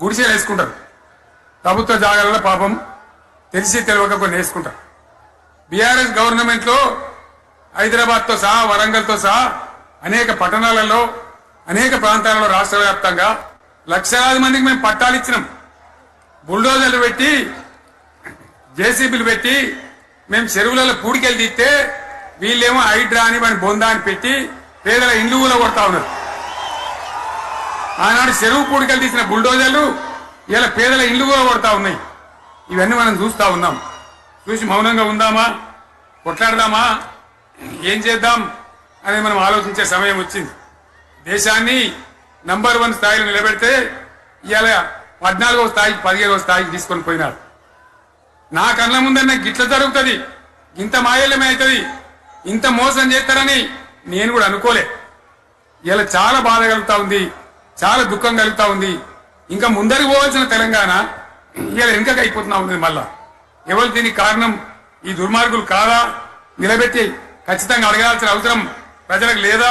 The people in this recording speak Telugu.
గుడిసెలు వేసుకుంటారు. ప్రభుత్వ జాగాలలో పాపం తెలిసి తెలియక కొన్ని వేసుకుంటారు. బీఆర్ఎస్ గవర్నమెంట్ లో హైదరాబాద్ తో సహా వరంగల్ తో సహా అనేక పట్టణాలలో అనేక ప్రాంతాలలో రాష్ట్ర వ్యాప్తంగా లక్షలాది మందికి మేము పట్టాలు ఇచ్చినాం. బుల్డోజర్లు పెట్టి జేసీబీలు పెట్టి మేము చెరువులలో పూడికెళ్ళి తీస్తే వీళ్ళేమో హైడ్రా అని మన బొందా అని పెట్టి పేదల ఇండ్లు కూడా కొడతా ఉన్నారు. ఆనాడు చెరువు పూడికెళ్ళి తీసిన బుల్డోజర్లు ఇలా పేదల ఇండ్లు కూడా కొడతా ఉన్నాయి. ఇవన్నీ మనం చూస్తా ఉన్నాం. చూసి మౌనంగా ఉందామా, కొట్లాడదామా, ఏం చేద్దాం అనేది మనం ఆలోచించే సమయం వచ్చింది. దేశాన్ని నంబర్ 1 స్థాయిలో నిలబెడితే ఇవాళ 14వ స్థాయికి 15వ స్థాయికి తీసుకొని పోయినారు. నా కళ్ళ ముందన్న గిట్ల జరుగుతుంది, ఇంత మాయల్యమే అవుతుంది, ఇంత మోసం చేస్తారని నేను కూడా అనుకోలే. ఇలా చాలా బాధ కలుగుతా ఉంది, చాలా దుఃఖం కలుగుతా ఉంది. ఇంకా ముందరికి పోవాల్సిన తెలంగాణ ఇలా వెనుకకు అయిపోతున్నా ఉంది. మళ్ళా ఎవరు దీనికి కారణం? ఈ దుర్మార్గులు కాదా? నిలబెట్టి ఖచ్చితంగా అడగాల్సిన అవసరం ప్రజలకు లేదా?